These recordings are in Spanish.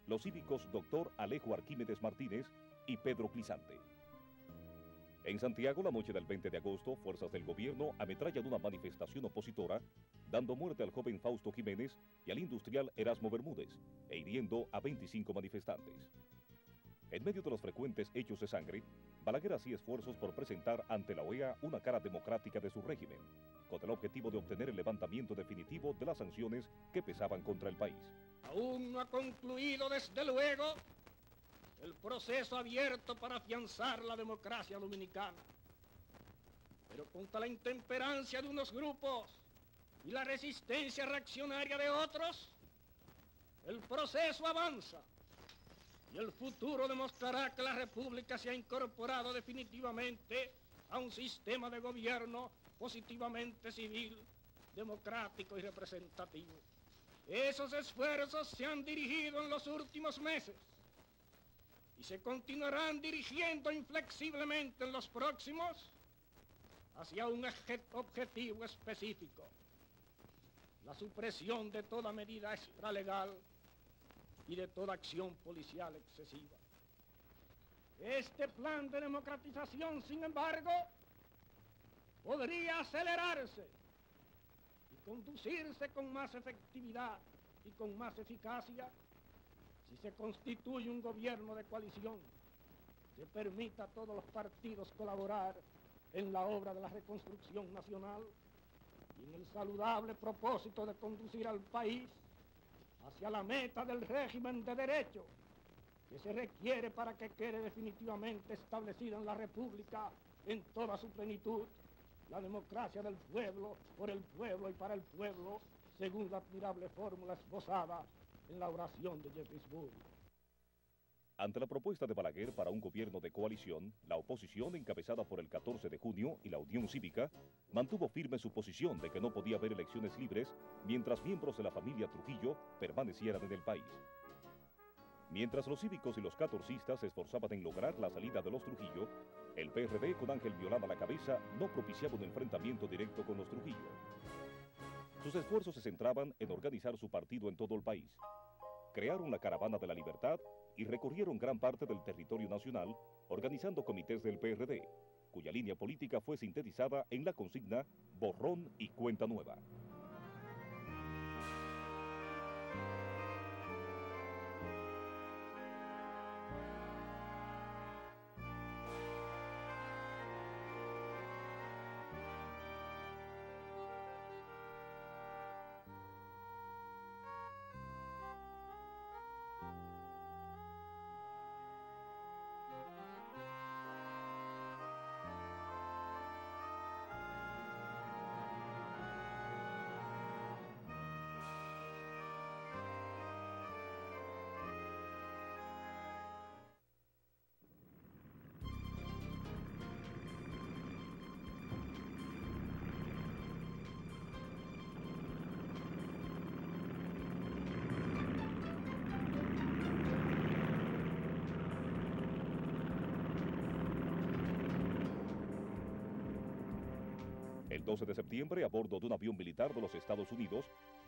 los cívicos Dr. Alejo Arquímedes Martínez y Pedro Clisante. En Santiago, la noche del 20 de agosto, fuerzas del gobierno ametrallan una manifestación opositora, dando muerte al joven Fausto Jiménez y al industrial Erasmo Bermúdez, e hiriendo a 25 manifestantes. En medio de los frecuentes hechos de sangre, Balaguer hacía esfuerzos por presentar ante la OEA una cara democrática de su régimen, con el objetivo de obtener el levantamiento definitivo de las sanciones que pesaban contra el país. Aún no ha concluido, desde luego, el proceso abierto para afianzar la democracia dominicana. Pero contra la intemperancia de unos grupos y la resistencia reaccionaria de otros, el proceso avanza y el futuro demostrará que la República se ha incorporado definitivamente a un sistema de gobierno positivamente civil, democrático y representativo. Esos esfuerzos se han dirigido en los últimos meses y se continuarán dirigiendo inflexiblemente en los próximos hacia un objetivo específico: la supresión de toda medida extralegal y de toda acción policial excesiva. Este plan de democratización, sin embargo, podría acelerarse y conducirse con más efectividad y con más eficacia si se constituye un gobierno de coalición que permita a todos los partidos colaborar en la obra de la reconstrucción nacional y en el saludable propósito de conducir al país hacia la meta del régimen de derecho que se requiere para que quede definitivamente establecida en la República en toda su plenitud la democracia del pueblo, por el pueblo y para el pueblo, según la admirable fórmula esbozada en la oración de Gettysburg. Ante la propuesta de Balaguer para un gobierno de coalición, la oposición, encabezada por el 14 de junio y la Unión Cívica, mantuvo firme su posición de que no podía haber elecciones libres mientras miembros de la familia Trujillo permanecieran en el país. Mientras los cívicos y los catorcistas se esforzaban en lograr la salida de los Trujillo, el PRD, con Ángel Violán a la cabeza, no propiciaba un enfrentamiento directo con los Trujillo. Sus esfuerzos se centraban en organizar su partido en todo el país. Crearon la Caravana de la Libertad y recorrieron gran parte del territorio nacional, organizando comités del PRD, cuya línea política fue sintetizada en la consigna Borrón y Cuenta Nueva. El 12 de septiembre, a bordo de un avión militar de los Estados Unidos,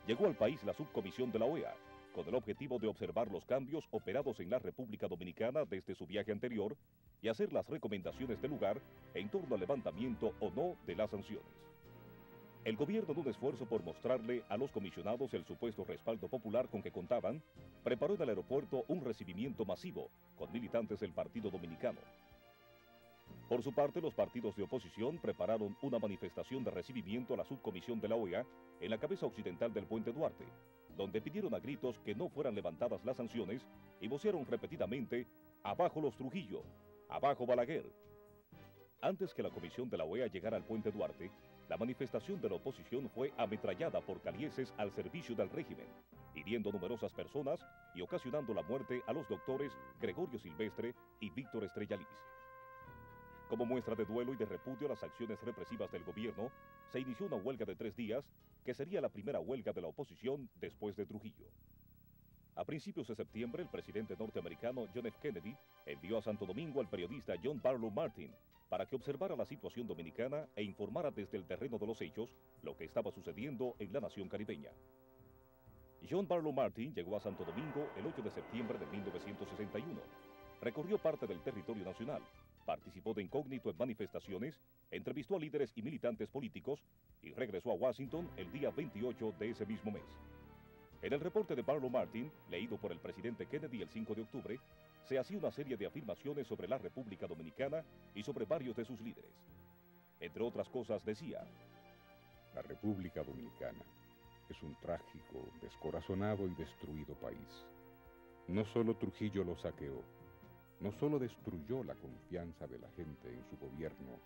llegó al país la subcomisión de la OEA, con el objetivo de observar los cambios operados en la República Dominicana desde su viaje anterior y hacer las recomendaciones del lugar en torno al levantamiento o no de las sanciones. El gobierno, en un esfuerzo por mostrarle a los comisionados el supuesto respaldo popular con que contaban, preparó en el aeropuerto un recibimiento masivo con militantes del Partido Dominicano. Por su parte, los partidos de oposición prepararon una manifestación de recibimiento a la subcomisión de la OEA en la cabeza occidental del Puente Duarte, donde pidieron a gritos que no fueran levantadas las sanciones y vocearon repetidamente: ¡abajo los Trujillo! ¡Abajo Balaguer! Antes que la comisión de la OEA llegara al Puente Duarte, la manifestación de la oposición fue ametrallada por calieses al servicio del régimen, hiriendo numerosas personas y ocasionando la muerte a los doctores Gregorio Silvestre y Víctor Estrella Liz. Como muestra de duelo y de repudio a las acciones represivas del gobierno, se inició una huelga de 3 días, que sería la primera huelga de la oposición después de Trujillo. A principios de septiembre, el presidente norteamericano John F. Kennedy envió a Santo Domingo al periodista John Barlow Martin para que observara la situación dominicana e informara desde el terreno de los hechos lo que estaba sucediendo en la nación caribeña. John Barlow Martin llegó a Santo Domingo el 8 de septiembre de 1961. Recorrió parte del territorio nacional, participó de incógnito en manifestaciones, entrevistó a líderes y militantes políticos y regresó a Washington el día 28 de ese mismo mes. En el reporte de Barlow Martin, leído por el presidente Kennedy el 5 de octubre, se hacía una serie de afirmaciones sobre la República Dominicana y sobre varios de sus líderes. Entre otras cosas decía: la República Dominicana es un trágico, descorazonado y destruido país. No solo Trujillo lo saqueó, no solo destruyó la confianza de la gente en su gobierno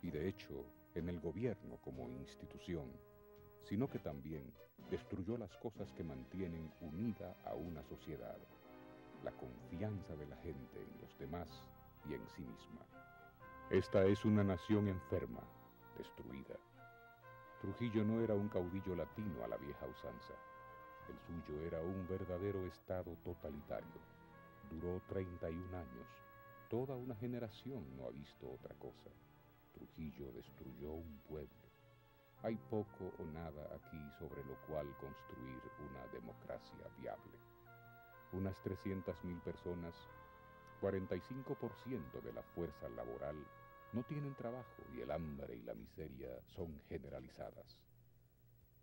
y de hecho en el gobierno como institución, sino que también destruyó las cosas que mantienen unida a una sociedad, la confianza de la gente en los demás y en sí misma. Esta es una nación enferma, destruida. Trujillo no era un caudillo latino a la vieja usanza. El suyo era un verdadero estado totalitario. Duró 31 años. Toda una generación no ha visto otra cosa. Trujillo destruyó un pueblo. Hay poco o nada aquí sobre lo cual construir una democracia viable. Unas 300.000 personas, 45% de la fuerza laboral, no tienen trabajo y el hambre y la miseria son generalizadas.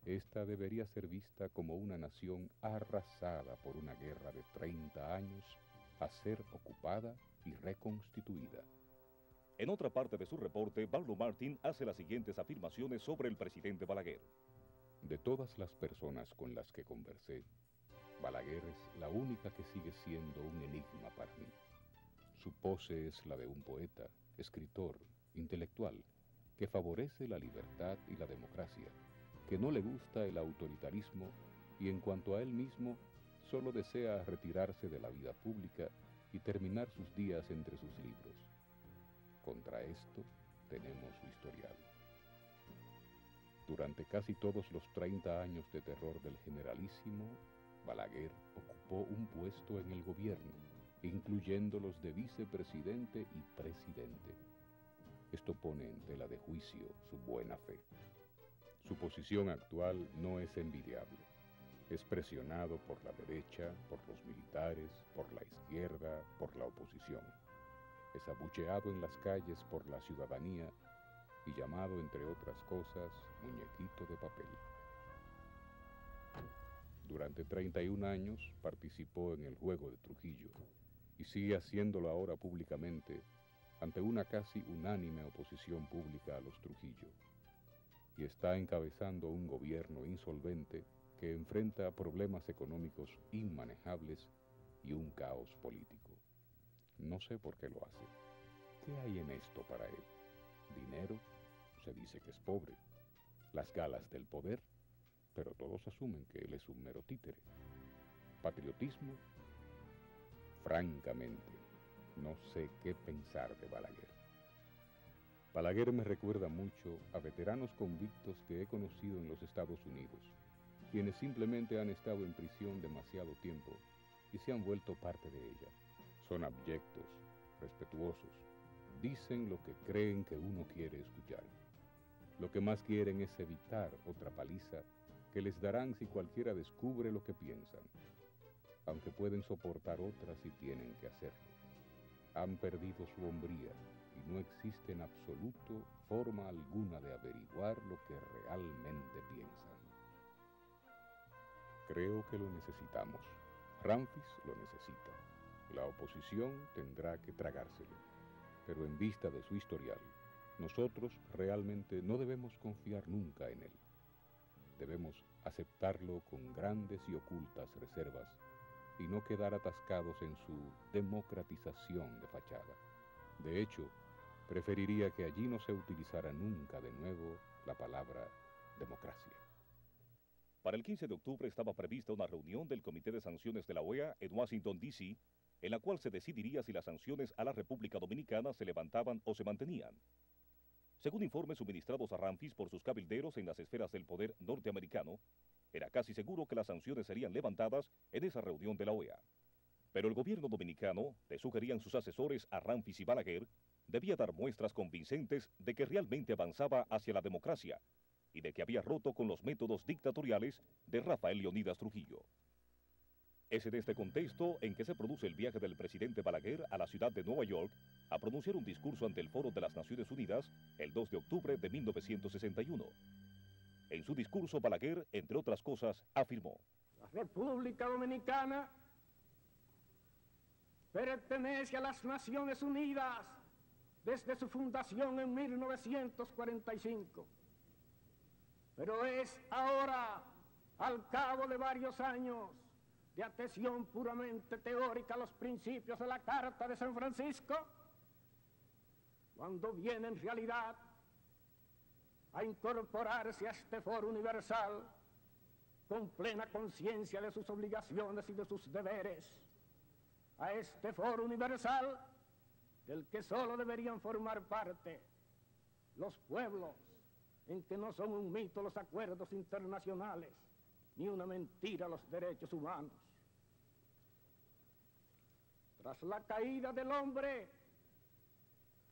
Esta debería ser vista como una nación arrasada por una guerra de 30 años a ser ocupada y reconstituida. En otra parte de su reporte, Barlow Martin hace las siguientes afirmaciones sobre el presidente Balaguer. De todas las personas con las que conversé, Balaguer es la única que sigue siendo un enigma para mí. Su pose es la de un poeta, escritor, intelectual, que favorece la libertad y la democracia, que no le gusta el autoritarismo y en cuanto a él mismo, solo desea retirarse de la vida pública y terminar sus días entre sus libros. Contra esto tenemos su historial. Durante casi todos los 30 años de terror del generalísimo, Balaguer ocupó un puesto en el gobierno, incluyendo los de vicepresidente y presidente. Esto pone en tela de juicio su buena fe. Su posición actual no es envidiable. Es presionado por la derecha, por los militares, por la izquierda, por la oposición. Es abucheado en las calles por la ciudadanía y llamado, entre otras cosas, muñequito de papel. Durante 31 años participó en el juego de Trujillo y sigue haciéndolo ahora públicamente ante una casi unánime oposición pública a los Trujillo. Y está encabezando un gobierno insolvente que enfrenta problemas económicos inmanejables y un caos político. No sé por qué lo hace. ¿Qué hay en esto para él? Dinero, se dice que es pobre. Las galas del poder, pero todos asumen que él es un mero títere. Patriotismo, francamente, no sé qué pensar de Balaguer. Balaguer me recuerda mucho a veteranos convictos que he conocido en los Estados Unidos, quienes simplemente han estado en prisión demasiado tiempo y se han vuelto parte de ella. Son abyectos, respetuosos, dicen lo que creen que uno quiere escuchar. Lo que más quieren es evitar otra paliza que les darán si cualquiera descubre lo que piensan, aunque pueden soportar otras si tienen que hacerlo. Han perdido su hombría y no existe en absoluto forma alguna de averiguar lo que realmente piensan. Creo que lo necesitamos. Ramfis lo necesita. La oposición tendrá que tragárselo, pero en vista de su historial, nosotros realmente no debemos confiar nunca en él. Debemos aceptarlo con grandes y ocultas reservas y no quedar atascados en su democratización de fachada. De hecho, preferiría que allí no se utilizara nunca de nuevo la palabra democracia. Para el 15 de octubre estaba prevista una reunión del Comité de Sanciones de la OEA en Washington, D.C., en la cual se decidiría si las sanciones a la República Dominicana se levantaban o se mantenían. Según informes suministrados a Ramfis por sus cabilderos en las esferas del poder norteamericano, era casi seguro que las sanciones serían levantadas en esa reunión de la OEA. Pero el gobierno dominicano, le sugerían sus asesores a Ramfis y Balaguer, debía dar muestras convincentes de que realmente avanzaba hacia la democracia y de que había roto con los métodos dictatoriales de Rafael Leónidas Trujillo. Es en este contexto en que se produce el viaje del presidente Balaguer a la ciudad de Nueva York a pronunciar un discurso ante el Foro de las Naciones Unidas el 2 de octubre de 1961. En su discurso, Balaguer, entre otras cosas, afirmó: la República Dominicana pertenece a las Naciones Unidas desde su fundación en 1945, pero es ahora, al cabo de varios años de adhesión puramente teórica a los principios de la Carta de San Francisco, cuando viene en realidad a incorporarse a este foro universal con plena conciencia de sus obligaciones y de sus deberes, a este foro universal del que solo deberían formar parte los pueblos en que no son un mito los acuerdos internacionales ni una mentira los derechos humanos. Tras la caída del hombre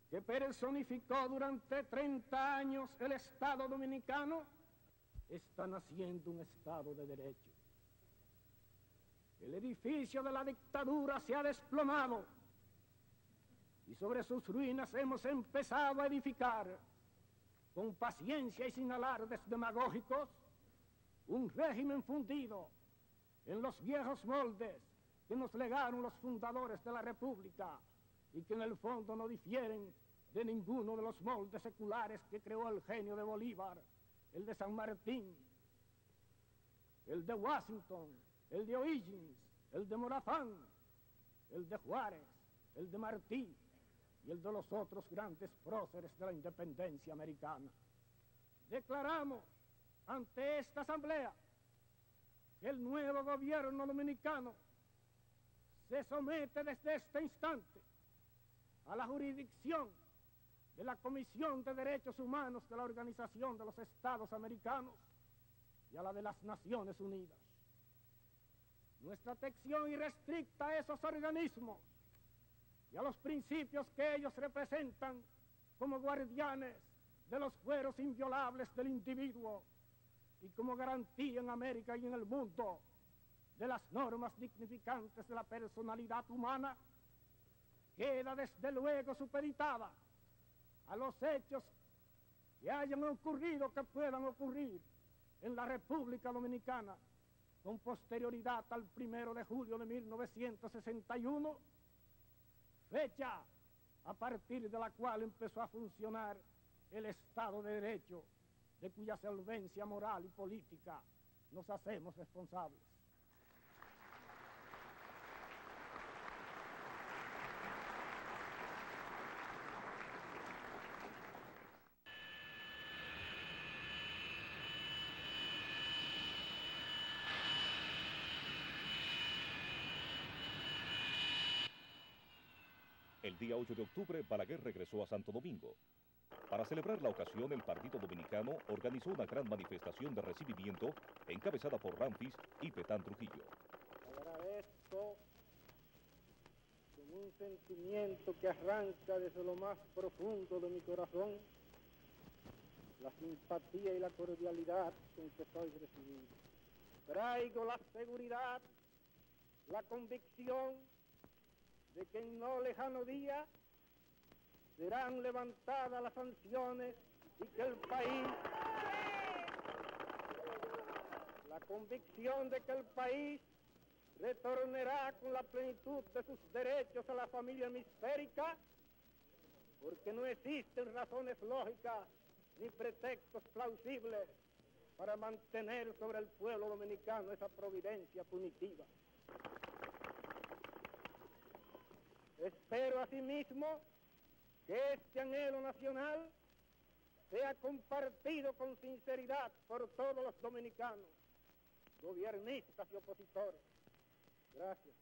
que personificó durante 30 años el Estado dominicano, está naciendo un Estado de derecho. El edificio de la dictadura se ha desplomado y sobre sus ruinas hemos empezado a edificar, con paciencia y sin alardes demagógicos, un régimen fundido en los viejos moldes que nos legaron los fundadores de la República y que en el fondo no difieren de ninguno de los moldes seculares que creó el genio de Bolívar, el de San Martín, el de Washington, el de O'Higgins, el de Morazán, el de Juárez, el de Martí y el de los otros grandes próceres de la independencia americana. Declaramos ante esta asamblea que el nuevo gobierno dominicano se somete desde este instante a la jurisdicción de la Comisión de Derechos Humanos de la Organización de los Estados Americanos y a la de las Naciones Unidas. Nuestra atención irrestricta a esos organismos y a los principios que ellos representan como guardianes de los fueros inviolables del individuo y como garantía en América y en el mundo de las normas dignificantes de la personalidad humana, queda desde luego supeditada a los hechos que hayan ocurrido, que puedan ocurrir en la República Dominicana con posterioridad al 1 de julio de 1961, fecha a partir de la cual empezó a funcionar el Estado de Derecho, de cuya solvencia moral y política nos hacemos responsables. El día 8 de octubre, Balaguer regresó a Santo Domingo. Para celebrar la ocasión, el Partido Dominicano organizó una gran manifestación de recibimiento encabezada por Ramfis y Petán Trujillo. Agradezco con un sentimiento que arranca desde lo más profundo de mi corazón la simpatía y la cordialidad con que soy recibido. Traigo la seguridad, la convicción de que en no lejano día serán levantadas las sanciones y que el país, la convicción de que el país retornará con la plenitud de sus derechos a la familia hemisférica, porque no existen razones lógicas ni pretextos plausibles para mantener sobre el pueblo dominicano esa providencia punitiva. Espero asimismo que este anhelo nacional sea compartido con sinceridad por todos los dominicanos, gobiernistas y opositores. Gracias.